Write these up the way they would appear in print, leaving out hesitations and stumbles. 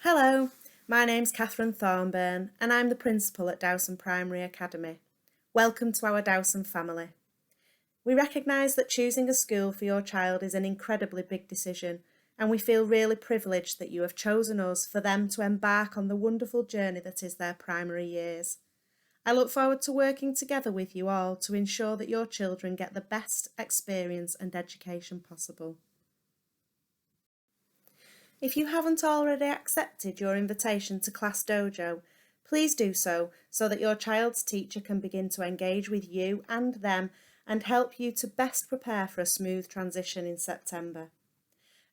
Hello, my name's Kathryn Thornburn and I'm the principal at Dowson Primary Academy. Welcome to our Dowson family. We recognise that choosing a school for your child is an incredibly big decision, and we feel really privileged that you have chosen us for them to embark on the wonderful journey that is their primary years. I look forward to working together with you all to ensure that your children get the best experience and education possible. If you haven't already accepted your invitation to Class Dojo, please do so that your child's teacher can begin to engage with you and them and help you to best prepare for a smooth transition in September.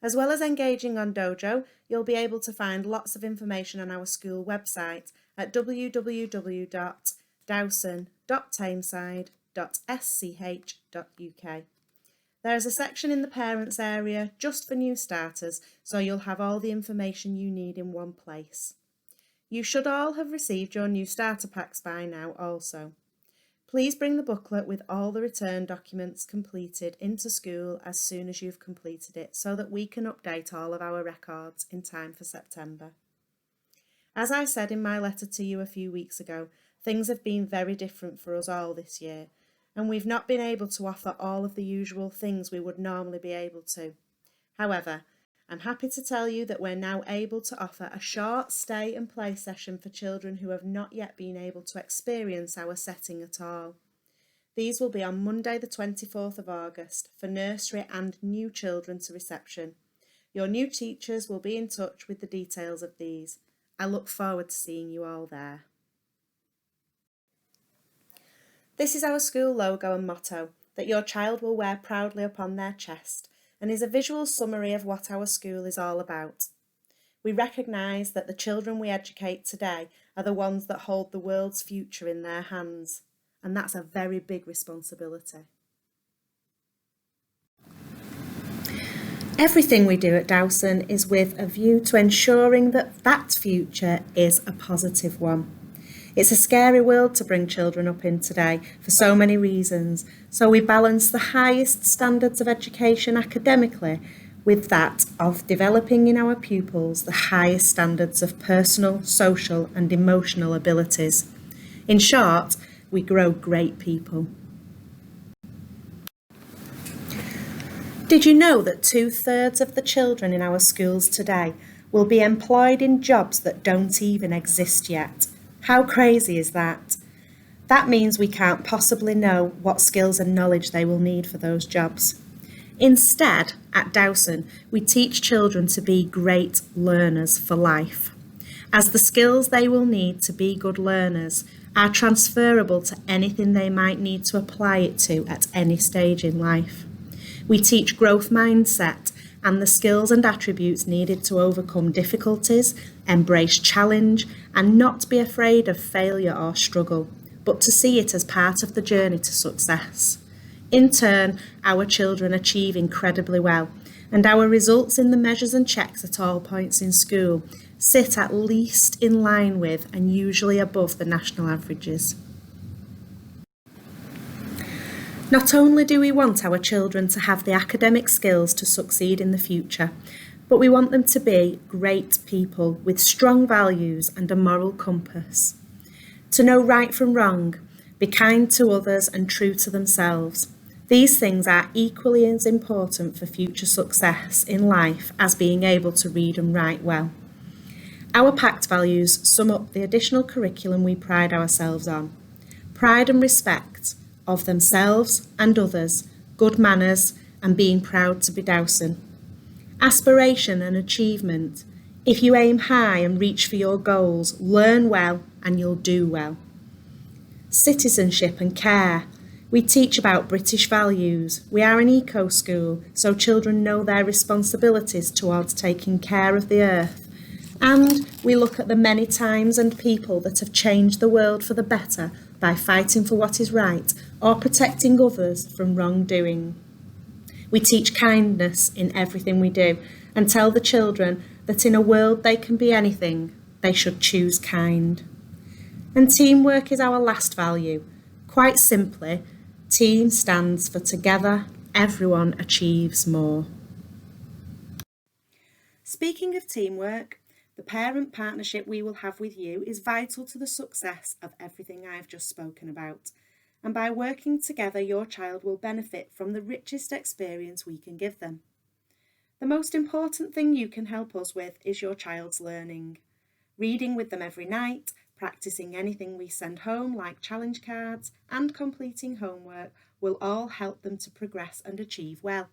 As well as engaging on Dojo, you'll be able to find lots of information on our school website at www.dowson.tameside.sch.uk. There is a section in the parents area just for new starters, so you'll have all the information you need in one place. You should all have received your new starter packs by now also. Please bring the booklet with all the return documents completed into school as soon as you've completed it so that we can update all of our records in time for September. As I said in my letter to you a few weeks ago, things have been very different for us all this year, and we've not been able to offer all of the usual things we would normally be able to. However, I'm happy to tell you that we're now able to offer a short stay and play session for children who have not yet been able to experience our setting at all. These will be on Monday the 24th of August for nursery and new children to reception. Your new teachers will be in touch with the details of these. I look forward to seeing you all there. This is our school logo and motto that your child will wear proudly upon their chest and is a visual summary of what our school is all about. We recognise that the children we educate today are the ones that hold the world's future in their hands, and that's a very big responsibility. Everything we do at Dowson is with a view to ensuring that that future is a positive one. It's a scary world to bring children up in today for so many reasons, so we balance the highest standards of education academically with that of developing in our pupils the highest standards of personal, social and emotional abilities. In short, we grow great people. Did you know that 2/3 of the children in our schools today will be employed in jobs that don't even exist yet? How crazy is that? That means we can't possibly know what skills and knowledge they will need for those jobs. Instead, at Dowson, we teach children to be great learners for life, as the skills they will need to be good learners are transferable to anything they might need to apply it to at any stage in life. We teach growth mindset and the skills and attributes needed to overcome difficulties, embrace challenge, and not be afraid of failure or struggle, but to see it as part of the journey to success. In turn, our children achieve incredibly well, and our results in the measures and checks at all points in school sit at least in line with and usually above the national averages. Not only do we want our children to have the academic skills to succeed in the future, but we want them to be great people with strong values and a moral compass. To know right from wrong, be kind to others and true to themselves. These things are equally as important for future success in life as being able to read and write well. Our PACT values sum up the additional curriculum we pride ourselves on. Pride and respect of themselves and others, good manners, and being proud to be Dowson. Aspiration and achievement. If you aim high and reach for your goals, learn well and you'll do well. Citizenship and care. We teach about British values. We are an eco school, so children know their responsibilities towards taking care of the earth. And we look at the many times and people that have changed the world for the better by fighting for what is right or protecting others from wrongdoing. We teach kindness in everything we do and tell the children that in a world they can be anything, they should choose kind. And teamwork is our last value. Quite simply, team stands for together, everyone achieves more. Speaking of teamwork, The parent partnership we will have with you is vital to the success of everything I've just spoken about. And by working together, your child will benefit from the richest experience we can give them. The most important thing you can help us with is your child's learning. Reading with them every night, practicing anything we send home like challenge cards, and completing homework will all help them to progress and achieve well.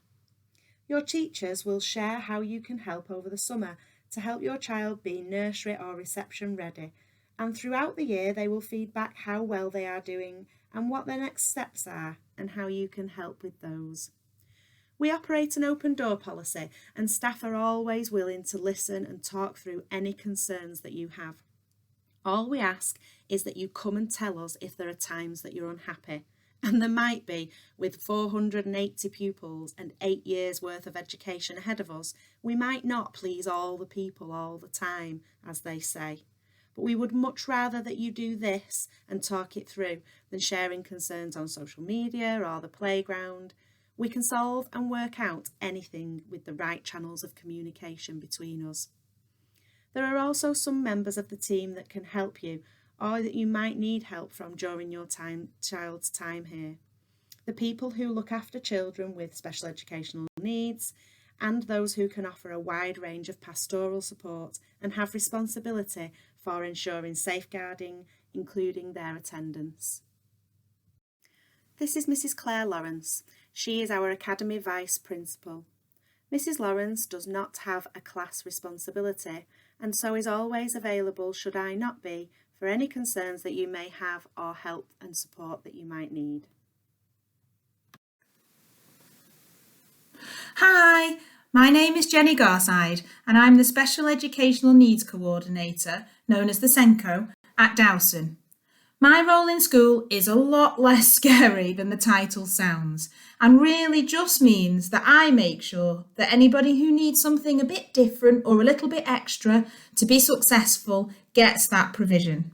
Your teachers will share how you can help over the summer to help your child be nursery or reception ready, and throughout the year they will feed back how well they are doing and what their next steps are and how you can help with those. We operate an open door policy and staff are always willing to listen and talk through any concerns that you have. All we ask is that you come and tell us if there are times that you're unhappy. And there might be, with 480 pupils and 8 years worth of education ahead of us, we might not please all the people all the time, as they say. But we would much rather that you do this and talk it through than sharing concerns on social media or the playground. We can solve and work out anything with the right channels of communication between us. There are also some members of the team that can help you or that you might need help from during your child's time here. The people who look after children with special educational needs and those who can offer a wide range of pastoral support and have responsibility for ensuring safeguarding, including their attendance. This is Mrs. Claire Lawrence. She is our Academy Vice Principal. Mrs. Lawrence does not have a class responsibility and so is always available should I not be for any concerns that you may have or help and support that you might need. Hi, my name is Jenny Garside and I'm the Special Educational Needs Coordinator, known as the SENCO, at Dowson. My role in school is a lot less scary than the title sounds and really just means that I make sure that anybody who needs something a bit different or a little bit extra to be successful gets that provision.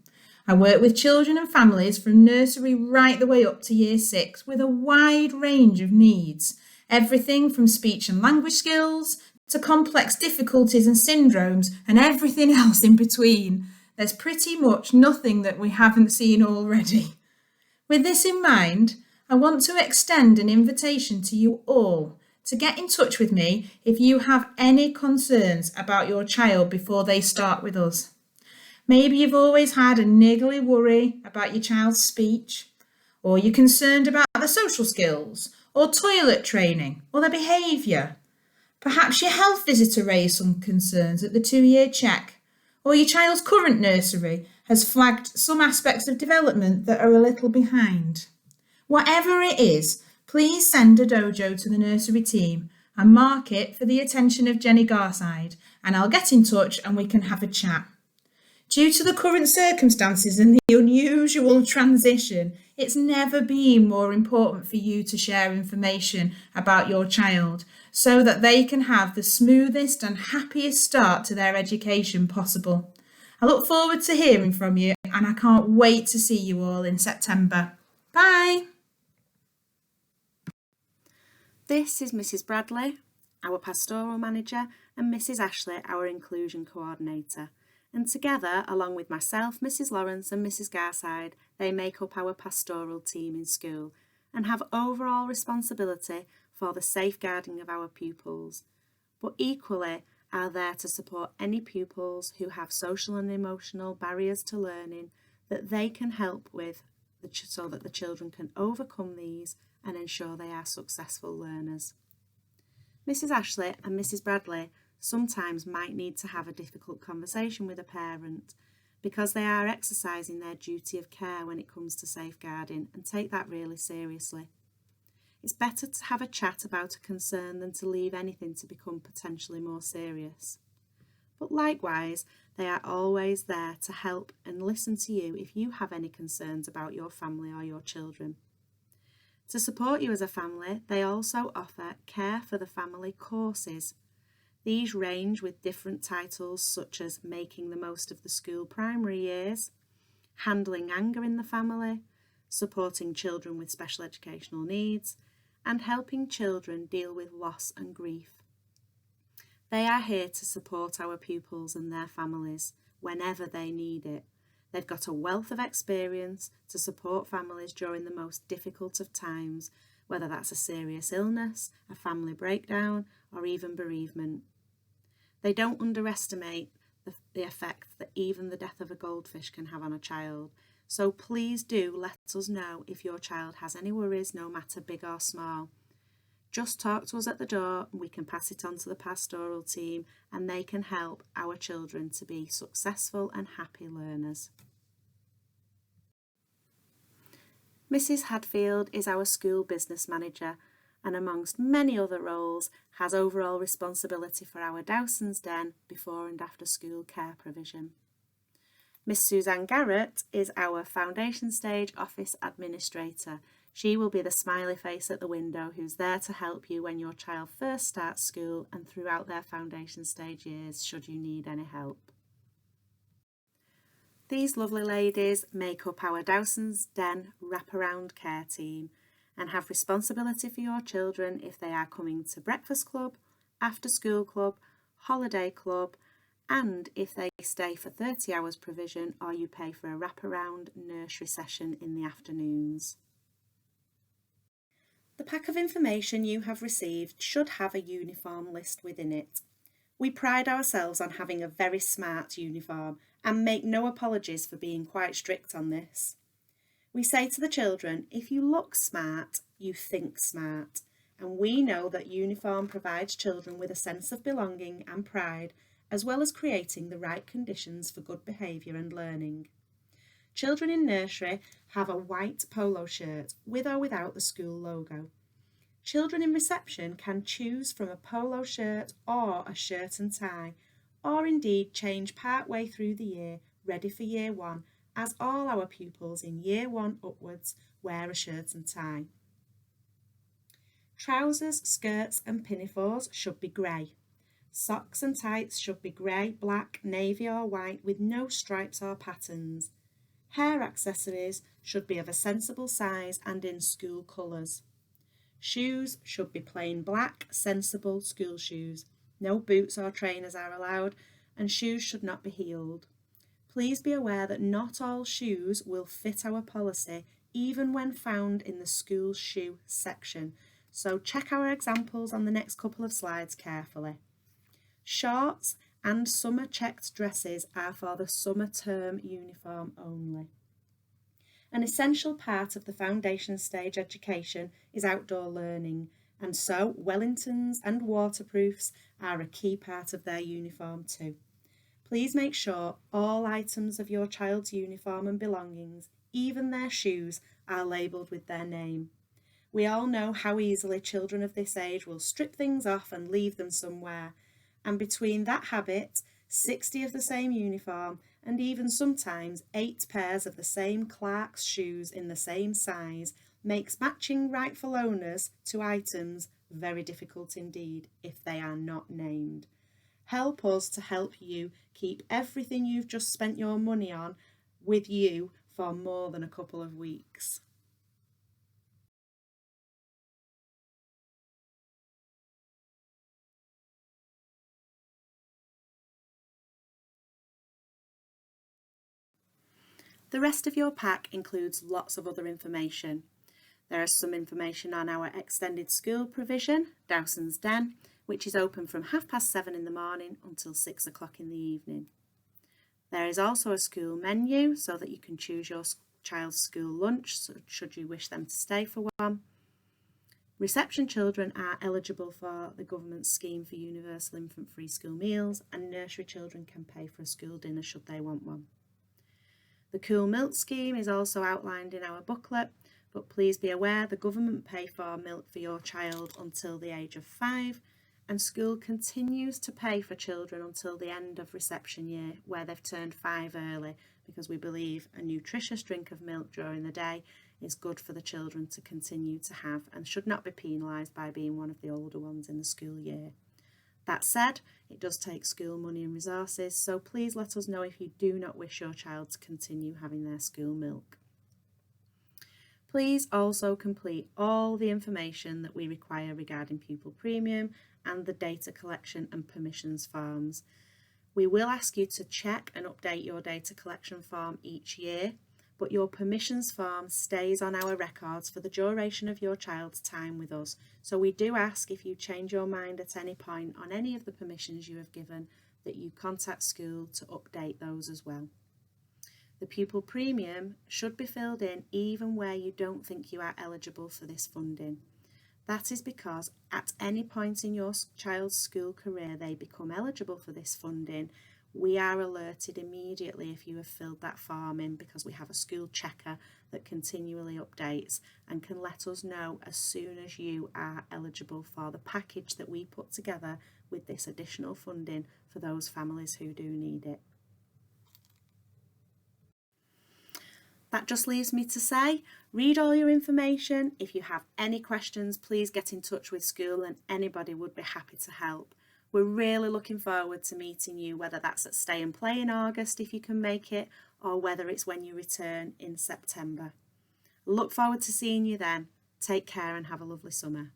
I work with children and families from nursery right the way up to year 6 with a wide range of needs, everything from speech and language skills to complex difficulties and syndromes and everything else in between. There's pretty much nothing that we haven't seen already. With this in mind, I want to extend an invitation to you all to get in touch with me if you have any concerns about your child before they start with us. Maybe you've always had a niggly worry about your child's speech, or you're concerned about their social skills, or toilet training, or their behaviour. Perhaps your health visitor raised some concerns at the 2-year check, or your child's current nursery has flagged some aspects of development that are a little behind. Whatever it is, please send a dojo to the nursery team and mark it for the attention of Jenny Garside, and I'll get in touch and we can have a chat. Due to the current circumstances and the unusual transition, it's never been more important for you to share information about your child so that they can have the smoothest and happiest start to their education possible. I look forward to hearing from you and I can't wait to see you all in September. Bye! This is Mrs. Bradley, our Pastoral Manager, and Mrs. Ashley, our Inclusion Coordinator. And together, along with myself, Mrs. Lawrence and Mrs. Garside, they make up our pastoral team in school and have overall responsibility for the safeguarding of our pupils, but equally are there to support any pupils who have social and emotional barriers to learning that they can help with so that the children can overcome these and ensure they are successful learners. Mrs. Ashley and Mrs. Bradley sometimes might need to have a difficult conversation with a parent because they are exercising their duty of care when it comes to safeguarding and take that really seriously. It's better to have a chat about a concern than to leave anything to become potentially more serious. But likewise, they are always there to help and listen to you if you have any concerns about your family or your children. To support you as a family, they also offer Care for the Family courses. These range with different titles such as Making the Most of the School Primary Years, Handling Anger in the Family, Supporting Children with Special Educational Needs, and Helping Children Deal with Loss and Grief. They are here to support our pupils and their families whenever they need it. They've got a wealth of experience to support families during the most difficult of times, whether that's a serious illness, a family breakdown, or even bereavement. They don't underestimate the effect that even the death of a goldfish can have on a child. So please do let us know if your child has any worries, no matter big or small. Just talk to us at the door and we can pass it on to the pastoral team, and they can help our children to be successful and happy learners. Mrs. Hadfield is our school business manager and amongst many other roles has overall responsibility for our Dowson's Den before and after school care provision. Miss Suzanne Garrett is our foundation stage office administrator. She will be the smiley face at the window who's there to help you when your child first starts school and throughout their foundation stage years should you need any help. These lovely ladies make up our Dowson's Den wraparound care team and have responsibility for your children if they are coming to breakfast club, after school club, holiday club, and if they stay for 30 hours provision or you pay for a wraparound nursery session in the afternoons. The pack of information you have received should have a uniform list within it. We pride ourselves on having a very smart uniform and make no apologies for being quite strict on this. We say to the children, if you look smart, you think smart, and we know that uniform provides children with a sense of belonging and pride, as well as creating the right conditions for good behaviour and learning. Children in nursery have a white polo shirt with or without the school logo. Children in reception can choose from a polo shirt or a shirt and tie, or indeed change part way through the year, ready for year one, as all our pupils in year one upwards wear a shirt and tie. Trousers, skirts and pinafores should be grey. Socks and tights should be grey, black, navy or white with no stripes or patterns. Hair accessories should be of a sensible size and in school colours. Shoes should be plain black, sensible school shoes. No boots or trainers are allowed, and shoes should not be heeled. Please be aware that not all shoes will fit our policy, even when found in the school shoe section, so check our examples on the next couple of slides carefully. Shorts and summer checked dresses are for the summer term uniform only. An essential part of the foundation stage education is outdoor learning, and so Wellingtons and waterproofs are a key part of their uniform too. Please make sure all items of your child's uniform and belongings, even their shoes, are labelled with their name. We all know how easily children of this age will strip things off and leave them somewhere, and between that habit, 60 of the same uniform, and even sometimes 8 pairs of the same Clark's shoes in the same size makes matching rightful owners to items very difficult indeed if they are not named. Help us to help you keep everything you've just spent your money on with you for more than a couple of weeks. The rest of your pack includes lots of other information. There is some information on our extended school provision, Dowson's Den, which is open from 7:30 in the morning until 6 o'clock in the evening. There is also a school menu so that you can choose your child's school lunch should you wish them to stay for one. Reception children are eligible for the government scheme for universal infant free school meals, and nursery children can pay for a school dinner should they want one. The Cool Milk scheme is also outlined in our booklet, but please be aware the government pay for milk for your child until the age of 5, and school continues to pay for children until the end of reception year, where they've turned 5 early, because we believe a nutritious drink of milk during the day is good for the children to continue to have and should not be penalised by being one of the older ones in the school year. That said, it does take school money and resources, so please let us know if you do not wish your child to continue having their school milk. Please also complete all the information that we require regarding pupil premium and the data collection and permissions forms. We will ask you to check and update your data collection form each year, but your permissions form stays on our records for the duration of your child's time with us. So we do ask, if you change your mind at any point on any of the permissions you have given, that you contact school to update those as well. The pupil premium should be filled in even where you don't think you are eligible for this funding. That is because at any point in your child's school career they become eligible for this funding, we are alerted immediately if you have filled that form in, because we have a school checker that continually updates and can let us know as soon as you are eligible for the package that we put together with this additional funding for those families who do need it. That just leaves me to say, read all your information. If you have any questions, please get in touch with school and anybody would be happy to help. We're really looking forward to meeting you, whether that's at Stay and Play in August if you can make it, or whether it's when you return in September. Look forward to seeing you then. Take care and have a lovely summer.